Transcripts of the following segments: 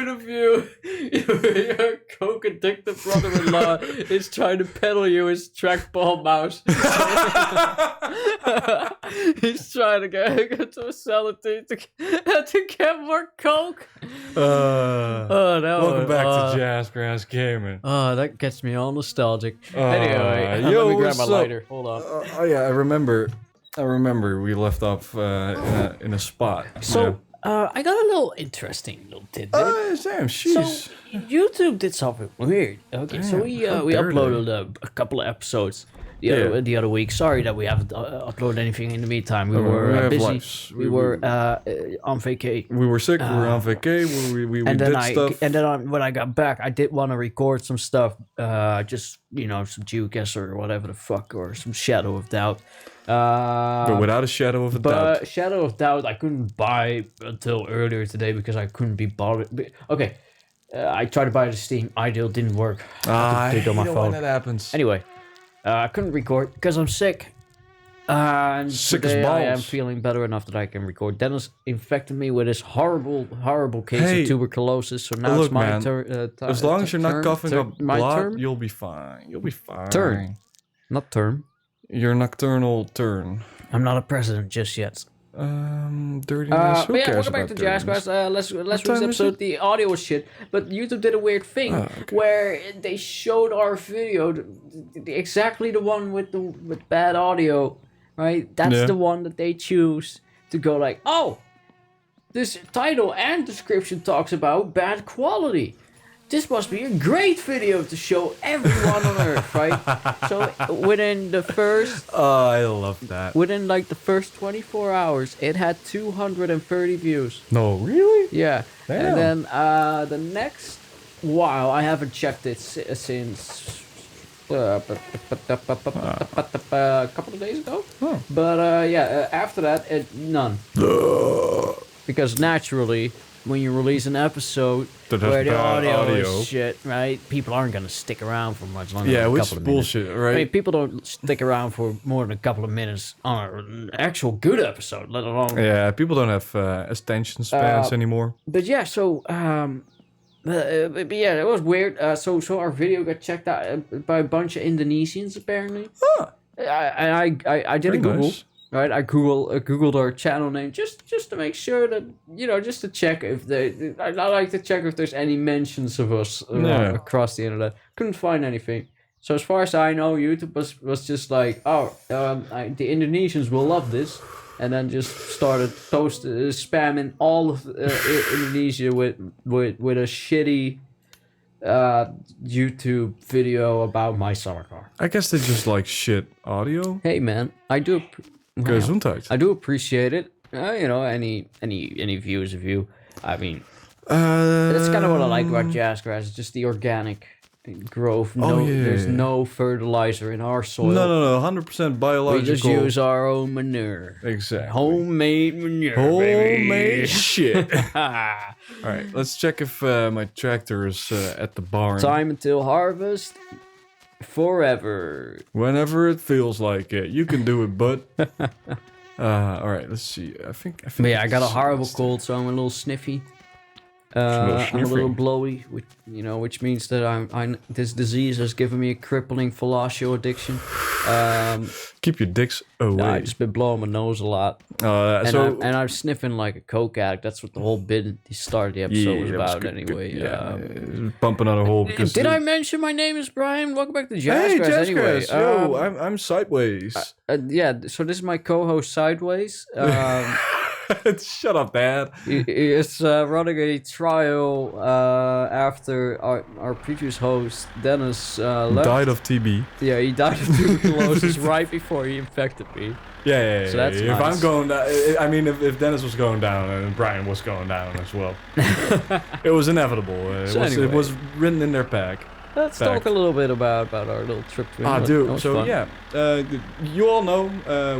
point of view, your coke addicted brother-in-law is trying to peddle you his trackball mouse. He's trying to get to sell it to get more coke. Welcome back to Jazzgrass Gaming. That gets me all nostalgic. Anyway, yo, let me grab my what's lighter. Hold on. I remember we left off in a spot. So, I got a little interesting little tidbit. Sam, jeez. So, YouTube did something weird. Okay, so we uploaded a couple of episodes the other week. Sorry that we haven't uploaded anything in the meantime. We were busy. Lives. We were on vacation. We were sick. We were on vacation. We did stuff. And then when I got back, I did want to record some stuff. Just some Geoguessr or whatever the fuck, or some Shadow of Doubt. But without a shadow of a doubt. But Shadow of Doubt, I couldn't buy until earlier today because I couldn't be bothered. Okay, I tried to buy the Steam. Ideal didn't work. I hate it when that happens. Anyway, I couldn't record because I'm sick. And Sick as today I am balls. feeling better enough that I can record. Dennis infected me with this horrible case of tuberculosis. So now look, it's my man, turn. as long as you're not coughing up blood, you'll be fine. You'll be fine. Turn. Not term. Your nocturnal turn. I'm not a president just yet. Dirtiness. Who But yeah, cares welcome back about to Jazzgrass. Let's time this is episode. it? The audio was shit, but YouTube did a weird thing where they showed our video, exactly the one with bad audio, right? That's the one that they choose to go like, oh, this title and description talks about bad quality. This must be a great video to show everyone on Earth, right? So within the first... I love that. Within like the first 24 hours, it had 230 views. No, really? Yeah. Damn. And then the next while, I haven't checked it since a couple of days ago. Oh. But after that, none. Because naturally, when you release an episode where the audio is shit, right? People aren't gonna stick around for much longer. Yeah, than a which couple is of minutes. bullshit, right? I mean, people don't stick around for more than a couple of minutes on an actual good episode, let alone. Yeah, people don't have attention spans anymore. But yeah, so but yeah, it was weird. So our video got checked out by a bunch of Indonesians apparently. Huh. I did a Google. Nice. Right, I googled our channel name just to make sure that just to check if I like to check if there's any mentions of us across the internet. Couldn't find anything. So as far as I know, YouTube was just like, the Indonesians will love this, and then just started spamming all of Indonesia with a shitty YouTube video about my summer car. I guess they just like shit audio. Hey man, I do. Gesundheit. I do appreciate it. Any views of you. I mean, that's kind of what I like about Jazzgrass. It's just the organic growth. There's no fertilizer in our soil. No, 100% biological. We just use our own manure. Exactly. Homemade manure. Homemade baby. shit. All right, let's check if my tractor is at the barn. Time until harvest. Forever. Whenever it feels like it. You can do it, bud. All right, let's see. I think. But yeah, I got a horrible cold, so I'm a little sniffy. I'm a little blowy, which means that this disease has given me a crippling fellatio addiction. Keep your dicks away. I've just been blowing my nose a lot. And I'm sniffing like a coke addict. That's what the whole bit started the episode was about good, anyway. Bumping on a hole. Did I mention my name is Brian? Welcome back to Jazzgrass. Hey, anyway. Jazzgrass. Yo, I'm Sideways. So this is my co-host Sideways. Shut up, Dad. It's running a trial after our previous host, Dennis, left. Died of TB. Yeah, he died of tuberculosis right before he infected me. Yeah. So that's if nice. I'm going down, I mean, if Dennis was going down and Brian was going down as well, it was inevitable. It was written in their pack. Let's talk a little bit about our little trip to England. Dude. So fun. yeah, you all know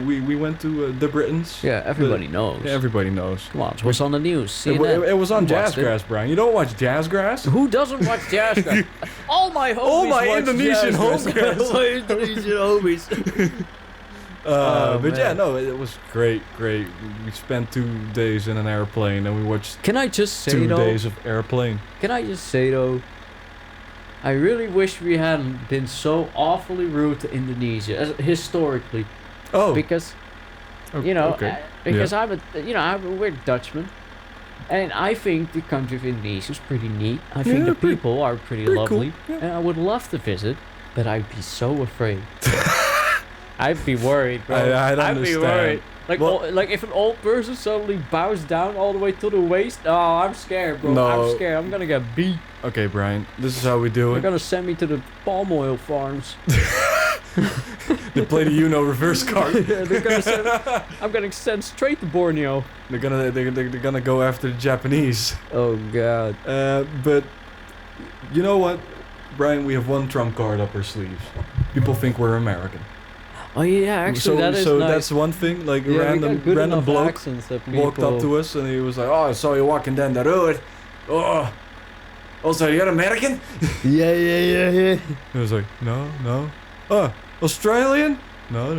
we went to the Britons. Yeah, everybody knows. Yeah, everybody knows. Come on, what's on the news? It was on Who watched Jazzgrass, Brian. You don't watch Jazzgrass? Who doesn't watch Jazzgrass? All my homies All my watch Indonesian Jazzgrass. homies. All my Indonesian homies. But yeah, no, it was great. We spent 2 days in an airplane and we watched. Can I just say 2 though? days of airplane. Can I just say though? I really wish we hadn't been so awfully rude to Indonesia historically. Oh. Because, we're Dutchman, and I think the country of Indonesia is pretty neat. I think the people are pretty lovely, cool. and I would love to visit, but I'd be so afraid. I'd be worried, bro. I'd I'd be worried. understand. Like if an old person suddenly bows down all the way to the waist, oh, I'm scared, bro. No. I'm scared. I'm gonna get beat. Okay, Brian, this is how we do They're it. gonna send me to the palm oil farms. They play the reverse card. Yeah, I'm gonna send straight to Borneo. They're gonna go after the Japanese. Oh god. But you know what, Brian? We have one trump card up our sleeves. People think we're American. Oh yeah, actually that is nice. That's one thing. Like Yeah, random bloke walked up us. to us and he was like, "Oh, I saw you walking down the road. Oh, also you're American?" Yeah. He was like, "No. Oh, Australian? No.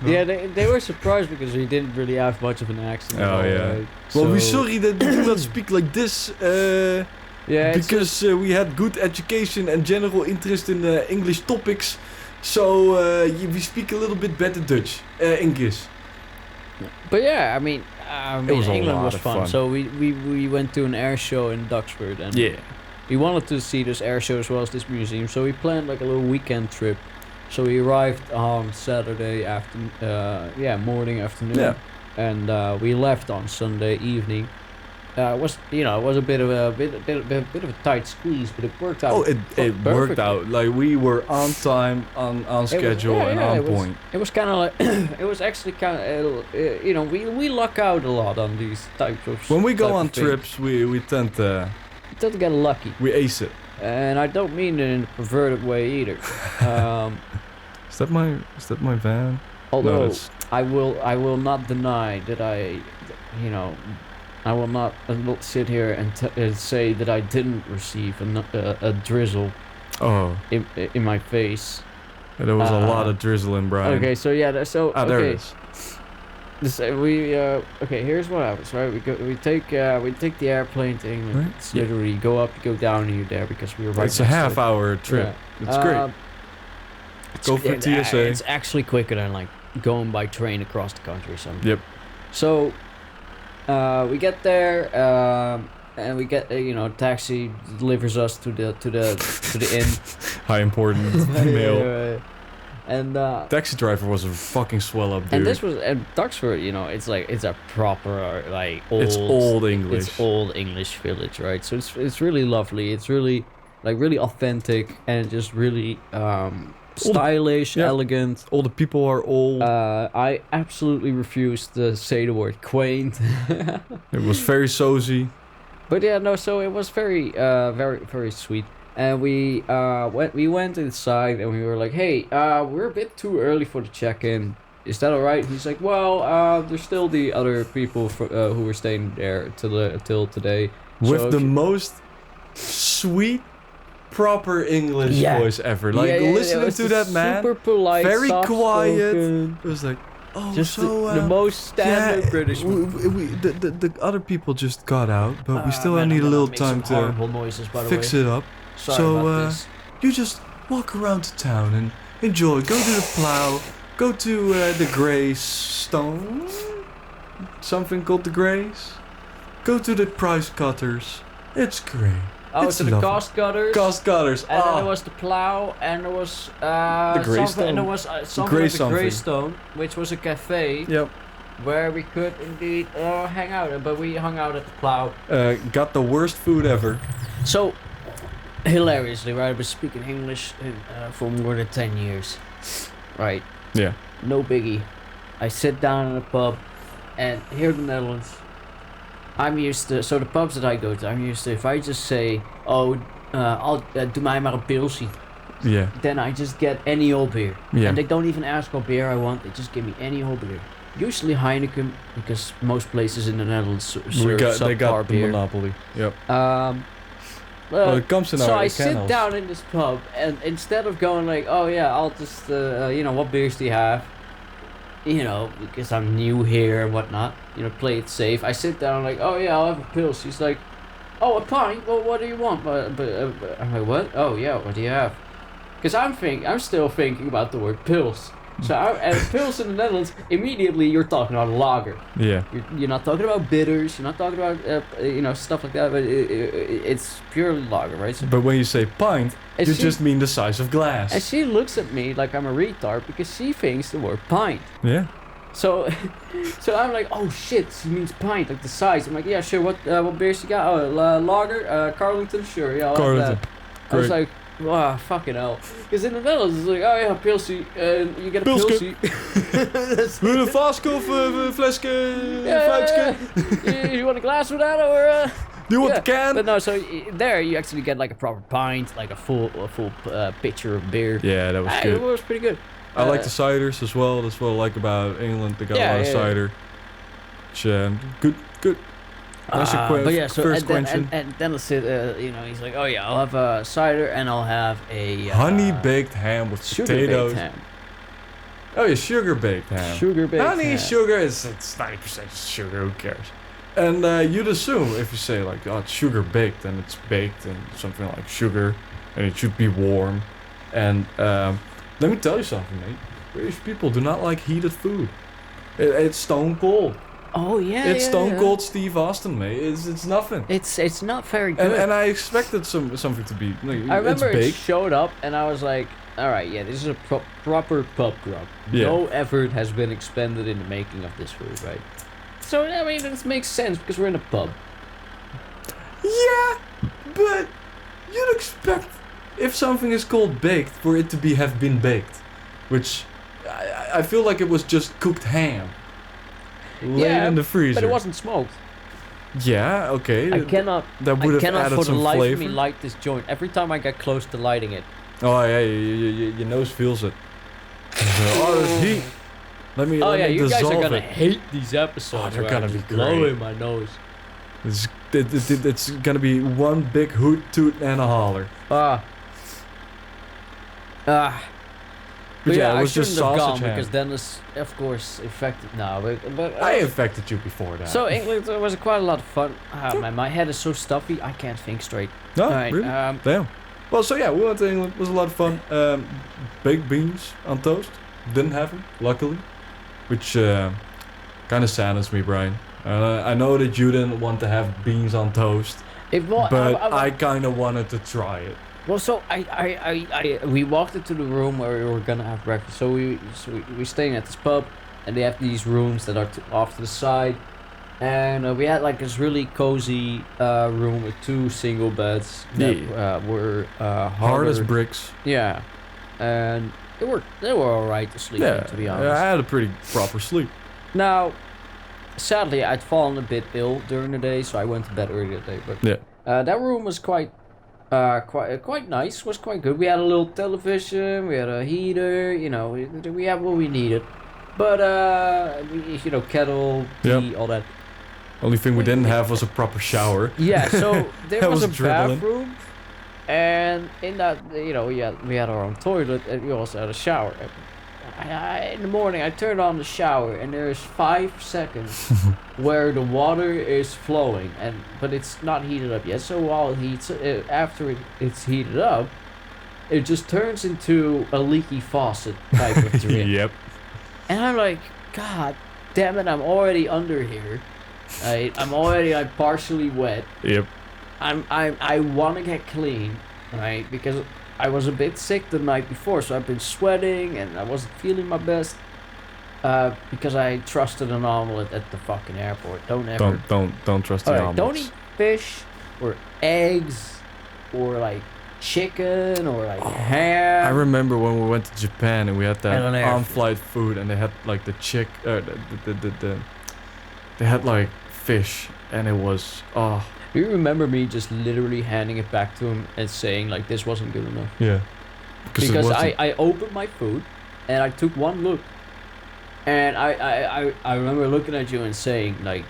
Yeah, they were surprised because he didn't really have much of an accent. Oh yeah. Right? Well, we're So- sorry that we do not speak like this. Yeah, it's Because we had good education and general interest in English topics, so we speak a little bit better Dutch, English. But yeah, I mean was a England lot was of fun. fun. So we went to an air show in Duxford, and we wanted to see this air show as well as this museum. So we planned like a little weekend trip. So we arrived on Saturday morning, afternoon, Yeah. and we left on Sunday evening. It was a bit of a tight squeeze, but it worked out. Oh, it perfectly. worked out. Like we were on time, on schedule, and on point. It was kind of like it was actually kind of we luck out a lot on these types of. When we go type on of things. trips, we tend to Don't get lucky, we ace it. and I don't mean it in a perverted way either. Is that my van? Although that's- I will not deny that I will not sit here and say that I didn't receive a drizzle Oh, in my face. there was a lot of drizzle in Brian. Okay, so yeah, There it is. Here's what happens, right? We take the airplane to England. Right. It's literally you go up, you go down, and you're there because we were right. It's a next to half-hour it. trip. Yeah. It's great. Go for TSA. It's actually quicker than like going by train across the country or something. Yep. So we get there, and we get taxi delivers us to the inn. High important mail. Yeah. And Taxi driver was a fucking swell up dude. and this was at Duxford, it's a proper like old. It's old English. It's old English village, right? So it's really lovely. It's really really authentic and just really stylish, yeah. elegant. All the people are old. I absolutely refuse to say the word quaint. It was very sozy. But yeah, no. So it was very, very sweet. And we went inside and we were like, hey, we're a bit too early for the check-in. Is that alright? He's like, well, there's still the other people who were staying there till today. With So the if you- most sweet, proper English Yeah. voice ever. Like, Yeah, listening it was to that man, super polite, very quiet. soft-spoken, It was like, oh, just so... the most standard yeah, British. the other people just got out, but we still Man, need I'm a gonna little make time some to horrible noises, by the fix way. it up. Sorry So, about this. You just walk around the town and enjoy. Go to the plow. Go to the Greystone. Something called the Greys. Go to the price cutters. It's great. Oh, it's so the lovely. cost cutters. Cost cutters. And then there was the plow, and there was The something, Greystone. and there was something Grey at the something. Greystone, which was a cafe Yep. where we could indeed hang out. But we hung out at the plow. Got the worst food ever. So hilariously, right? I've been speaking English for more than 10 years, right? Yeah. No biggie. I sit down in a pub, and here in the Netherlands, I'm used to. So the pubs that I go to, I'm used to. If I just say, "Oh, I'll doe mij maar een pilsie," Yeah. then I just get any old beer. Yeah. And they don't even ask what beer I want. They just give me any old beer. Usually Heineken, because most places in the Netherlands serve they subpar got the beer. monopoly. Yep. Well, it comes in so our I sit kennels. down in this pub, and instead of going like, "Oh yeah, I'll just what beers do you have?" you know, because I'm new here and whatnot, you know, play it safe. I sit down like, oh yeah, I'll have a pill. She's like, oh, a pint? Well, what do you want? But I'm like, what? Oh yeah, what do you have? Because I'm still thinking about the word pills. So pills in the Netherlands, immediately you're talking about a lager. Yeah. You're not talking about bitters. You're not talking about you know, stuff like that. But it's purely lager, right? So, But when you say pint, you just mean the size of glass. and she looks at me like I'm a retard because she thinks the word pint. Yeah. So, so I'm like, oh shit, she means pint, like the size. I'm like, yeah, sure. What beers you got? Oh, lager, Carlington, sure. Yeah, I'll Carlington. have that. I was like, wow, fucking hell. Because in the Netherlands, it's like, oh yeah, pilsie, you get a pilsie. Wil je een vasko of een flesje? Yeah. You want a glass with that or? You want the can? But no, so there you actually get like a proper pint, like a full pitcher of beer. Yeah, that was good. It was pretty good. I like the ciders as well. That's what I like about England. They got a lot of cider. Good. But yeah, so and then you know, he's like, oh yeah, I'll have a cider and I'll have a honey baked ham with potatoes. Ham. Oh yeah, sugar baked ham. Sugar baked honey, ham. sugar it's 90% sugar. Who cares? And you'd assume if you say like, oh, it's sugar baked, then it's baked and something like sugar, and it should be warm. And let me tell you something, mate. British people do not like heated food. It's stone cold. Oh yeah, it's Stone Cold Steve Austin, mate. It's nothing. It's not very good. And I expected something to be. Like, I remember it's baked. it showed up, and I was like, all right, yeah, this is a proper pub grub. Yeah. No effort has been expended in the making of this food, right? So I mean, this makes sense because we're in a pub. Yeah, but you'd expect if something is called baked for it to have been baked, which I feel like it was just cooked ham. Laid in the freezer. But it wasn't smoked. Yeah, okay. I cannot added for the some life flavor. of me light this joint. Every time I get close to lighting it. Oh yeah, your nose feels it. Oh, there's heat. Let me you guys are gonna it. hate these episodes. Oh, they're gonna be blowing my nose. It's gonna be one big hoot, toot, and a holler. But yeah, it was just sausage ham. Because Dennis, of course, infected. No, but I infected you before that. So England was quite a lot of fun. My head is so stuffy, I can't think straight. No, right, really? Damn. Well, so yeah, we went to England. It was a lot of fun. Baked beans on toast. Didn't have them, luckily. Which kind of saddens me, Brian. I know that you didn't want to have beans on toast. But I kind of wanted to try it. Well, so we walked into the room where we were gonna have breakfast. So we're staying at this pub, and they have these rooms that are off to the side, and we had like this really cozy room with 2 single beds that were hard as bricks. Yeah, and they were all right to sleep in, to be honest. I had a pretty proper sleep. Now, sadly, I'd fallen a bit ill during the day, so I went to bed early that day. But that room was quite nice. Was quite good. We had a little television. We had a heater. You know, we had what we needed. But you know, kettle, tea, all that. Only thing we didn't have was a proper shower. Yeah, so there was a bathroom, and in that, you know, we had our own toilet, and we also had a shower. In the morning, I turned on the shower, and there's 5 seconds where the water is flowing, but it's not heated up yet. So while it heats, after it's heated up, it just turns into a leaky faucet type of drip. Yep. And I'm like, God damn it! I'm already under here. I'm already like partially wet. Yep. I want to get clean, right? Because I was a bit sick the night before, so I've been sweating and I wasn't feeling my best. Because I trusted an omelet at the fucking airport. Don't trust the omelets. Don't eat fish or eggs or like chicken or like ham. I remember when we went to Japan and we had that on-flight food, and they had like they had like fish, and it was Do you remember me just literally handing it back to him and saying like this wasn't good enough? Yeah. Because I opened my food and I took one look, and I remember looking at you and saying like,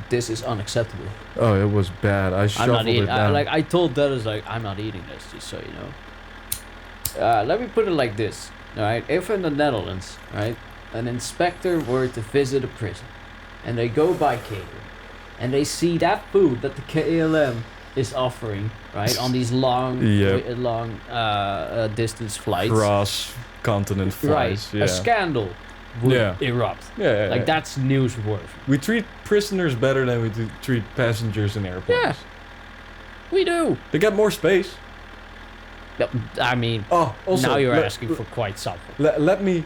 this is unacceptable. Oh, it was bad. I shuffled it down. I told Dennis like, I'm not eating this, just so you know. Let me put it like this, all right? If in the Netherlands, right, an inspector were to visit a prison, and they go by catering, and they see that food that the KLM is offering, right, on these long distance flights, cross-continent flights, right, a scandal would erupt. Like that's newsworthy. We treat prisoners better than we treat passengers in airplanes. Yeah, we do. They get more space. I mean, also, now you're asking for quite something. Let me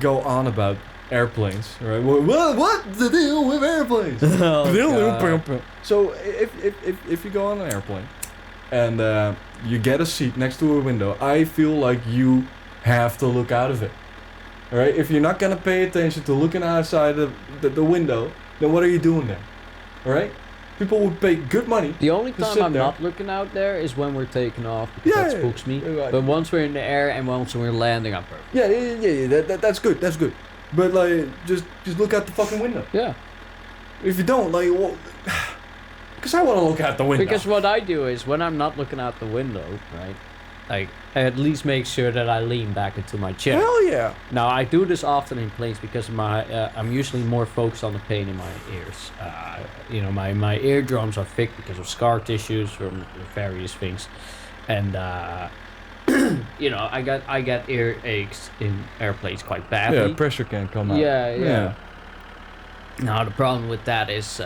go on about airplanes, right? What's the deal with airplanes? So if you go on an airplane and you get a seat next to a window, I feel like you have to look out of it. All right? If you're not gonna pay attention to looking outside the window, then what are you doing there? All right? People would pay good money. The only time I'm not looking out there is when we're taking off, because that spooks me. Right. But once we're in the air and once we're landing, I'm perfect. Yeah. That's good. That's good. But like, just look out the fucking window. Yeah. If you don't, like, well, because I want to look out the window. Because what I do is when I'm not looking out the window, right? Like, I at least make sure that I lean back into my chair. Hell yeah. Now, I do this often in planes because I'm usually more focused on the pain in my ears. My eardrums are thick because of scar tissues from various things. And, I get ear aches in airplanes quite badly. Yeah, pressure can come out. Yeah. Now, the problem with that is,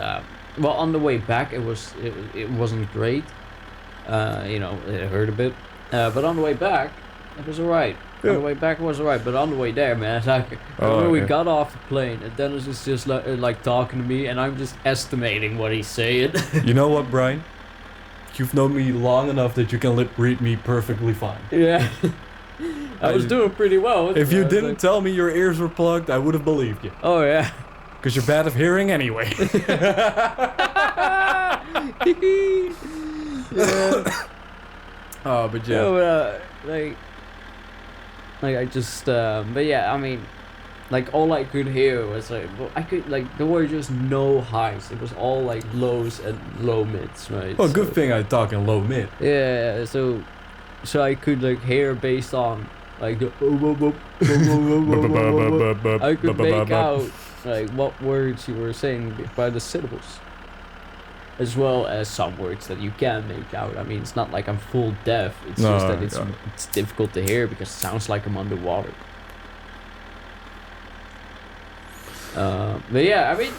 on the way back, it wasn't great. It hurt a bit. But on the way back, it was alright. Yeah. On the way back, it was alright. But on the way there, man, when we got off the plane, and Dennis is just like talking to me, and I'm just estimating what he's saying. You know what, Brian? You've known me long enough that you can lip-read me perfectly fine. Yeah. I was doing pretty well. If you didn't tell me your ears were plugged, I would have believed you. Oh, yeah. Because you're bad of hearing anyway. Yeah. Oh, but yeah. No, I just, but yeah, I mean, like, all I could hear was, there were just no highs. It was all, like, lows and low mids, right? Well, good thing I talk in low mid. Yeah, so I could, like, hear based on, like, the I could make out, like, what words you were saying by the syllables. As well as some words that you can make out. I mean, it's not like I'm full deaf. It's just that it's difficult to hear because it sounds like I'm underwater. But yeah, I mean,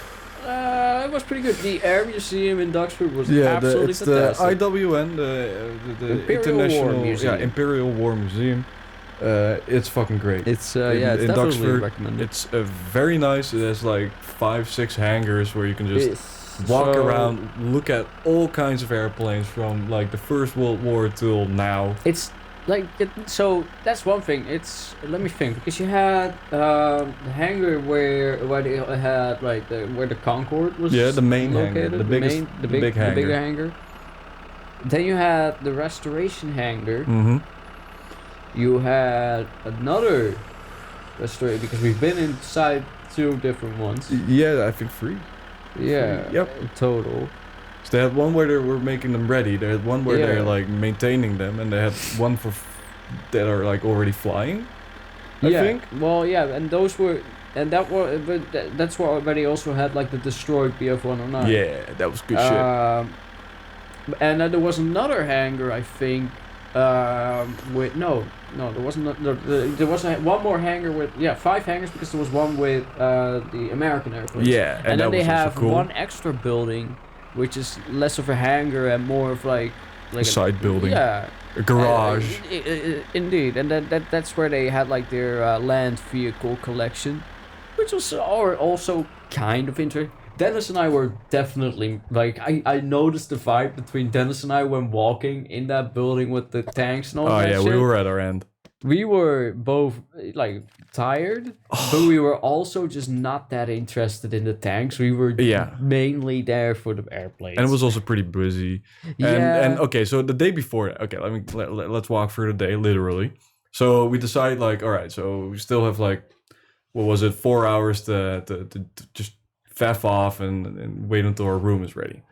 it was pretty good. The Air Museum in Duxford was absolutely fantastic. The IWN, the Imperial International War Museum. Imperial War Museum. It's fucking great. It's it's in definitely Duxford, recommended. It's very nice. It has like 5-6 hangars where you can just walk around, look at all kinds of airplanes from like the First World War till now. It's like so that's one thing. Let me think, because you had the hangar where they had like where the Concorde was. Yeah, the main located, hangar, the big hangar. The bigger hangar. Then you had the restoration hangar. Mm-hmm. You had another restoration, because we've been inside 2 different ones. Yeah, I think 3. Yeah. Yep. In total. So they had one where they were making them ready. They had one where they're like maintaining them, and they had one that are like already flying. I think. Well, yeah, and those were, and that's why they also had like the destroyed BF-109. Yeah, that was good shit. And then there was another hangar, I think. There wasn't. There was one more hangar with 5 hangars, because there was one with the American airplanes. Yeah, and then they have cool. one extra building, which is less of a hangar and more of like a side building. Yeah, a garage. Indeed, and that's where they had like their land vehicle collection, which was also kind of interesting. Dennis and I were definitely, like, I noticed the vibe between Dennis and I when walking in that building with the tanks and all that shit. Oh yeah, we were at our end. We were both, like, tired, but we were also just not that interested in the tanks. We were mainly there for the airplanes. And it was also pretty busy. And okay, so the day before, let's walk through the day, literally. So we decided, like, all right, so we still have, like, 4 hours to just faff off and wait until our room is ready.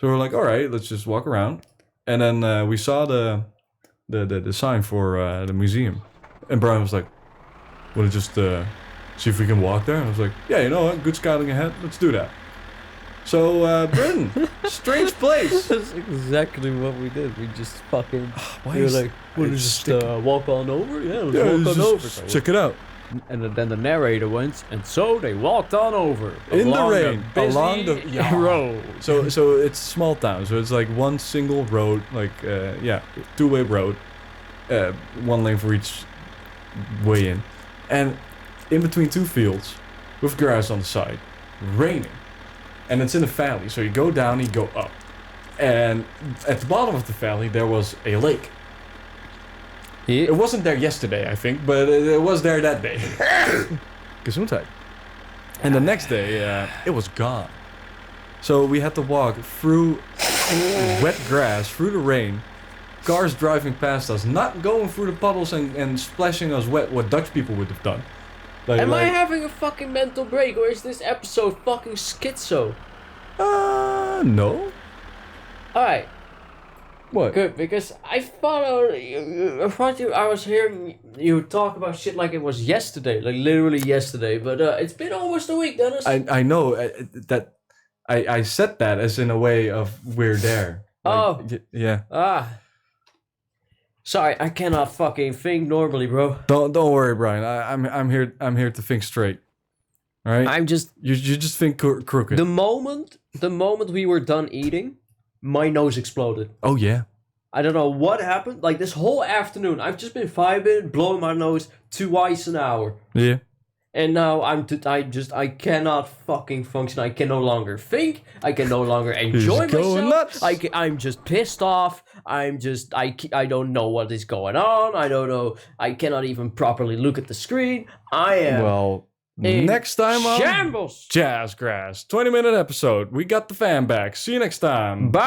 So we're like, all right, let's just walk around. And then we saw the sign for the museum, and Brian was like, "What, just see if we can walk there. And I was like, yeah, you know what? Good scouting ahead. Let's do that. So, Britain, strange place. That's exactly what we did. We just fucking. Why We were is like, we'll just walk on over? Yeah, let's yeah, walk on over. just check it out. And then the narrator went, and so they walked on over. In the along rain, busy along the road. So it's a small town. So it's like one single road, like two-way road, one lane for each way in, and in between two fields, with grass on the side, raining, and it's in a valley. So you go down, you go up, and at the bottom of the valley there was a lake. Yeah. It wasn't there yesterday, I think, but it was there that day. Gesundheit. And the next day, it was gone. So we had to walk through wet grass, through the rain, cars driving past us, not going through the puddles and splashing us wet, what Dutch people would have done. Am I having a fucking mental break, or is this episode fucking schizo? No. Alright. What? Good, because I thought I was hearing you talk about shit like it was yesterday, like literally yesterday. But it's been almost a week, Dennis. I know that I said that as in a way of we're there. Like, yeah. Sorry, I cannot fucking think normally, bro. Don't worry, Brian. I'm here to think straight. All right. I'm just you just think crooked. the moment we were done eating, my nose exploded. Oh yeah. I don't know what happened. Like this whole afternoon, I've just been vibing, blowing my nose twice an hour. Yeah. And now I cannot fucking function. I can no longer think. I can no longer enjoy myself. I'm just pissed off. I don't know what is going on. I don't know. I cannot even properly look at the screen. I am. Well, next time on shambles. Jazzgrass, 20-minute episode. We got the fan back. See you next time. Bye.